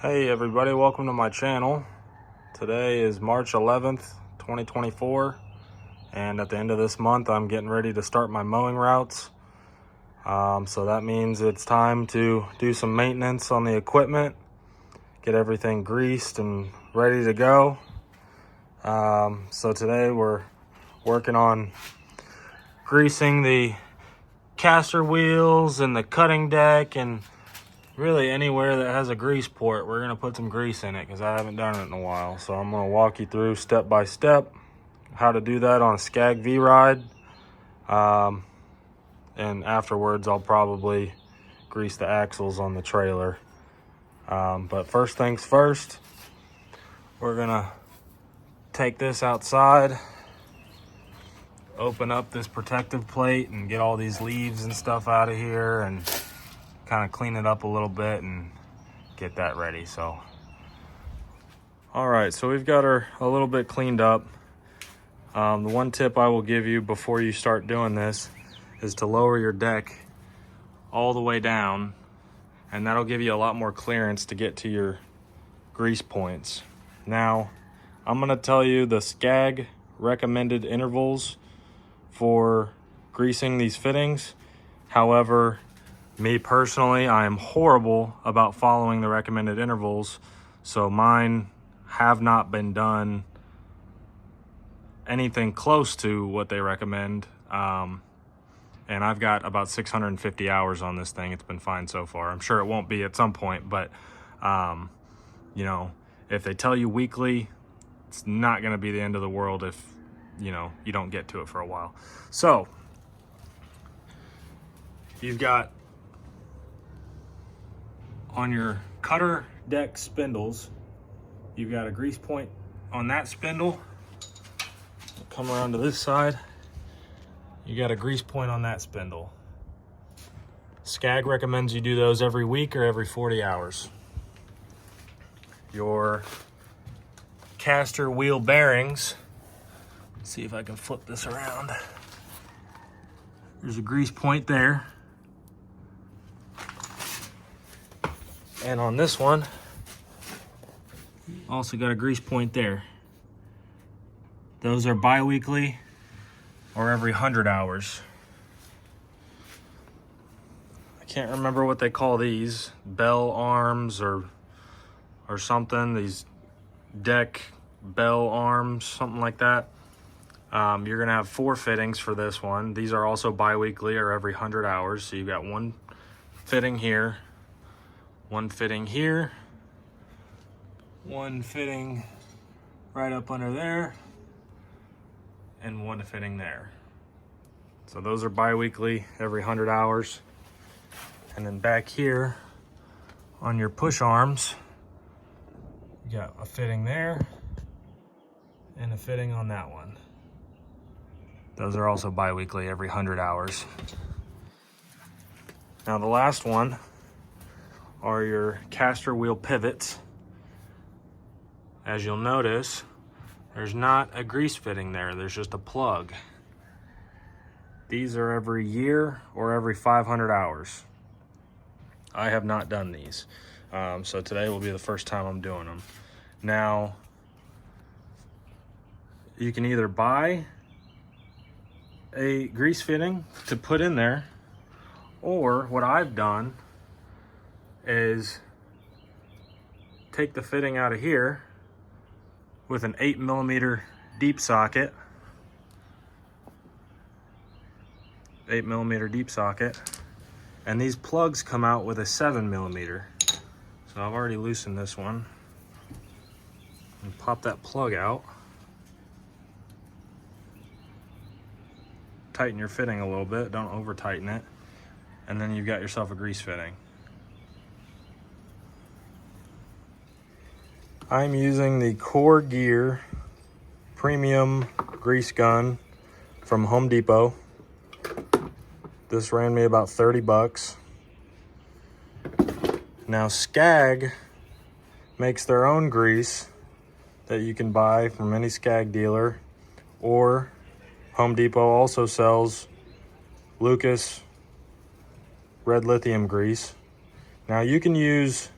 Hey everybody, welcome to my channel. Today is March 11th, 2024, and at the end of this month I'm getting ready to start my mowing routes. So that means it's time to do some maintenance on the equipment, get everything greased and ready to go. So today we're working on greasing the caster wheels and the cutting deck, and really anywhere that has a grease port, we're gonna put some grease in it because I haven't done it in a while. So I'm gonna walk you through step by step how to do that on a Scag V-Ride. And afterwards I'll probably grease the axles on the trailer. But first things first, we're gonna take this outside, open up this protective plate and get all these leaves and stuff out of here and kind of clean it up a little bit and get that ready. So all right, so we've got her a little bit cleaned up. The one tip I will give you before you start doing this is to lower your deck all the way down, and that'll give you a lot more clearance to get to your grease points. Now I'm going to tell you the Scag recommended intervals for greasing these fittings. However, me personally, I am horrible about following the recommended intervals, so mine have not been done anything close to what they recommend. And I've got about 650 hours on this thing. It's been fine so far. I'm sure it won't be at some point, but you know, if they tell you weekly, it's not going to be the end of the world if you don't get to it for a while. So you've got on your cutter deck spindles, you've got a grease point on that spindle. Come around to this side, you got a grease point on that spindle. Scag recommends you do those every week or every 40 hours. Your caster wheel bearings, let's see if I can flip this around. There's a grease point there. And on this one, also got a grease point there. Those are bi-weekly or every 100 hours. I can't remember what they call these, bell arms or something, these deck bell arms, something like that. You're gonna have 4 fittings for this one. These are also bi-weekly or every 100 hours. So you've got one fitting here, one fitting here, one fitting right up under there, and one fitting there. So those are bi-weekly, every 100 hours. And then back here on your push arms, you got a fitting there and a fitting on that one. Those are also bi-weekly, every 100 hours. Now the last one are your caster wheel pivots. As you'll notice, there's not a grease fitting there, there's just a plug. These are every year or every 500 hours. I have not done these. So today will be the first time I'm doing them. Now, you can either buy a grease fitting to put in there, or what I've done is take the fitting out of here with an 8mm deep socket. 8mm deep socket. And these plugs come out with a 7mm. So I've already loosened this one. And pop that plug out. Tighten your fitting a little bit, don't over tighten it. And then you've got yourself a grease fitting. I'm using the Core Gear premium grease gun from Home Depot. This ran me about 30 bucks. Now Scag makes their own grease that you can buy from any Scag dealer, or Home Depot also sells Lucas red lithium grease. Now you can use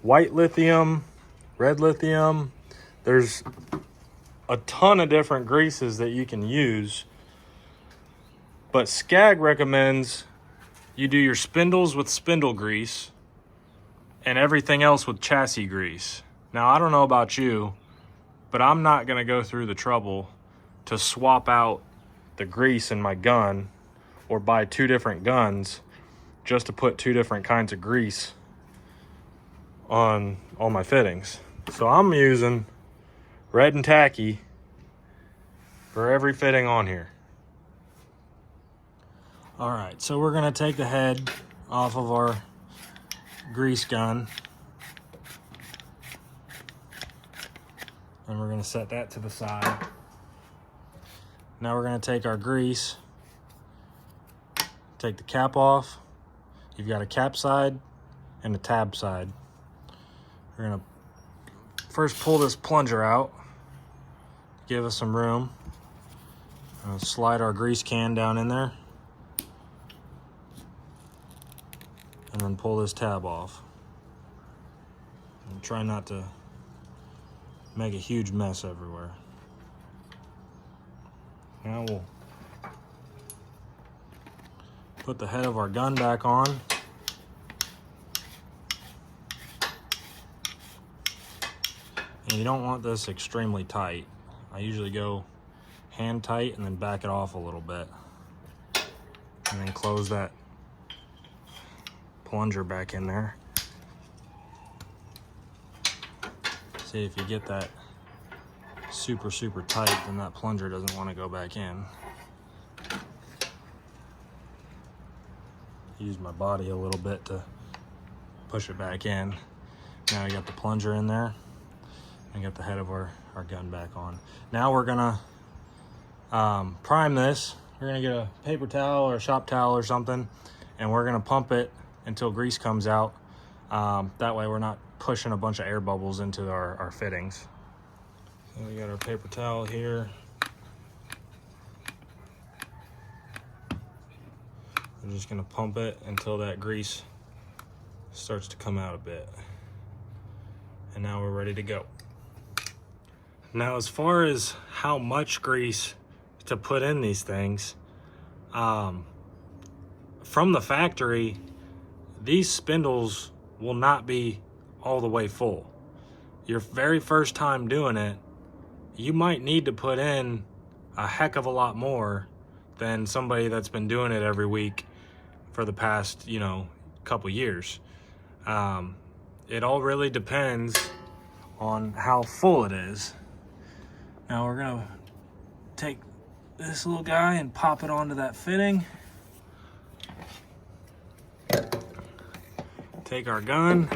white lithium, red lithium. There's a ton of different greases that you can use. But Scag recommends you do your spindles with spindle grease and everything else with chassis grease. Now, I don't know about you, but I'm not gonna go through the trouble to swap out the grease in my gun or buy 2 different guns just to put 2 different kinds of grease on all my fittings. So I'm using red and tacky for every fitting on here. All right, so we're gonna take the head off of our grease gun and we're gonna set that to the side. Now we're gonna take our grease, take the cap off. You've got a cap side and a tab side. We're gonna first pull this plunger out, give us some room. Slide our grease can down in there. And then pull this tab off. And try not to make a huge mess everywhere. Now we'll put the head of our gun back on. And you don't want this extremely tight. I usually go hand tight and then back it off a little bit. And then close that plunger back in there. See, if you get that super tight, then that plunger doesn't want to go back in. Use my body a little bit to push it back in. Now I got the plunger in there and got the head of our gun back on. Now we're gonna prime this. We're gonna get a paper towel or a shop towel or something, and we're gonna pump it until grease comes out. That way we're not pushing a bunch of air bubbles into our fittings. So we got our paper towel here. We're just gonna pump it until that grease starts to come out a bit. And now we're ready to go. Now, as far as how much grease to put in these things, from the factory, these spindles will not be all the way full. Your very first time doing it, you might need to put in a heck of a lot more than somebody that's been doing it every week for the past, couple years. It all really depends on how full it is. Now we're gonna take this little guy and pop it onto that fitting. Take our gun.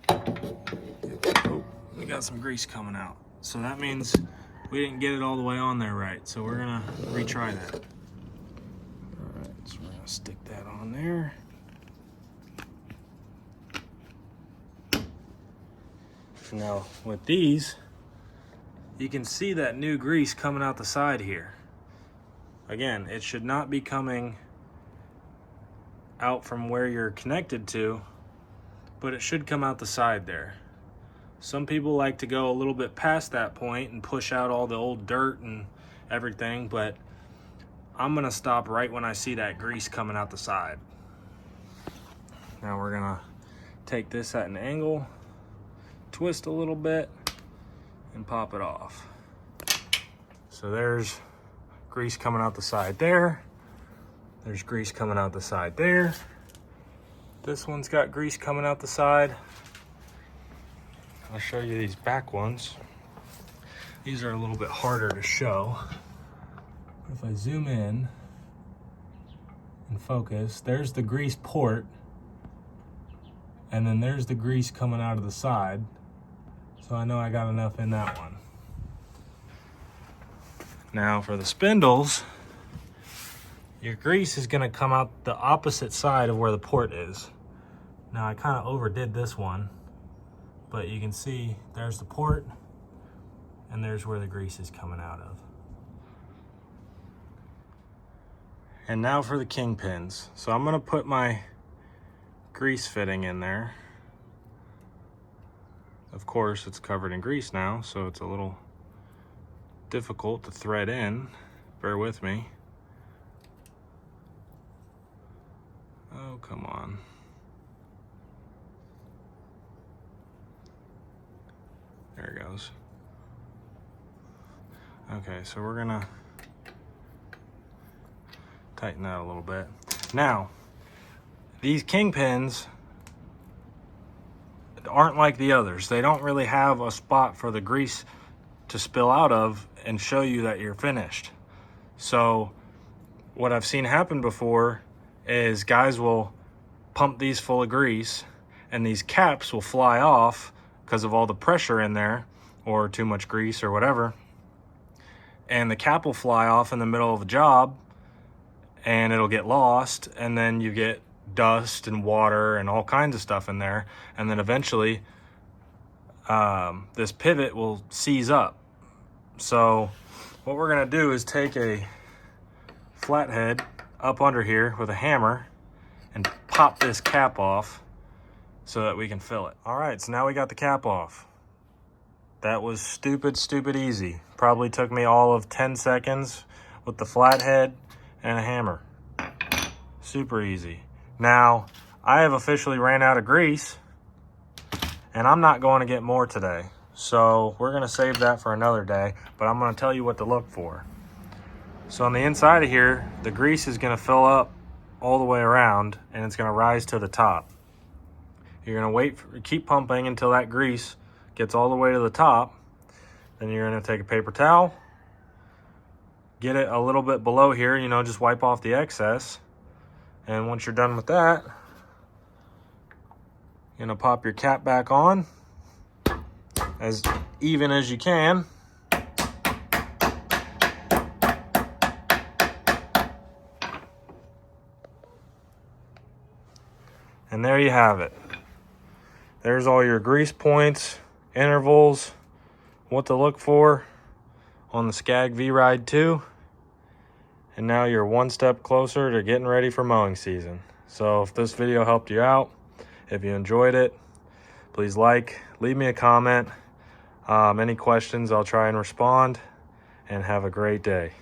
Oh, we got some grease coming out. So that means we didn't get it all the way on there right. So we're gonna retry that. All right, so we're gonna stick that on there. Now with these, you can see that new grease coming out the side here. Again, it should not be coming out from where you're connected to, but it should come out the side there. Some people like to go a little bit past that point and push out all the old dirt and everything, but I'm gonna stop right when I see that grease coming out the side. Now we're gonna take this at an angle, twist a little bit, and pop it off. So there's grease coming out the side there. There's grease coming out the side there. This one's got grease coming out the side. I'll show you these back ones. These are a little bit harder to show. If I zoom in and focus, there's the grease port, and then there's the grease coming out of the side. So I know I got enough in that one. Now for the spindles, your grease is gonna come out the opposite side of where the port is. Now I kind of overdid this one, but you can see there's the port and there's where the grease is coming out of. And now for the Kingpins. So I'm gonna put my grease fitting in there. Of course, it's covered in grease now, so it's a little difficult to thread in. Bear with me. Oh, come on. There it goes. Okay, so we're gonna tighten that a little bit. Now, these Kingpins aren't like the others. They don't really have a spot for the grease to spill out of and show you that you're finished. So what I've seen happen before is guys will pump these full of grease and these caps will fly off because of all the pressure in there or too much grease or whatever. And the cap will fly off in the middle of the job and it'll get lost, and then you get dust and water and all kinds of stuff in there. And then eventually this pivot will seize up. So what we're gonna do is take a flathead up under here with a hammer and pop this cap off so that we can fill it. All right, so now we got the cap off. That was stupid easy. Probably took me all of 10 seconds with the flathead and a hammer. Super easy. Now, I have officially ran out of grease and I'm not going to get more today. So we're gonna save that for another day, but I'm gonna tell you what to look for. So on the inside of here, the grease is gonna fill up all the way around and it's gonna rise to the top. You're gonna keep pumping until that grease gets all the way to the top. Then you're gonna take a paper towel, get it a little bit below here, you know, just wipe off the excess. And once you're done with that, you're gonna pop your cap back on as even as you can. And there you have it. There's all your grease points, intervals, what to look for on the Scag V-Ride II. And now you're one step closer to getting ready for mowing season. So if this video helped you out, if you enjoyed it, please leave me a comment. Any questions, I'll try and respond, and have a great day.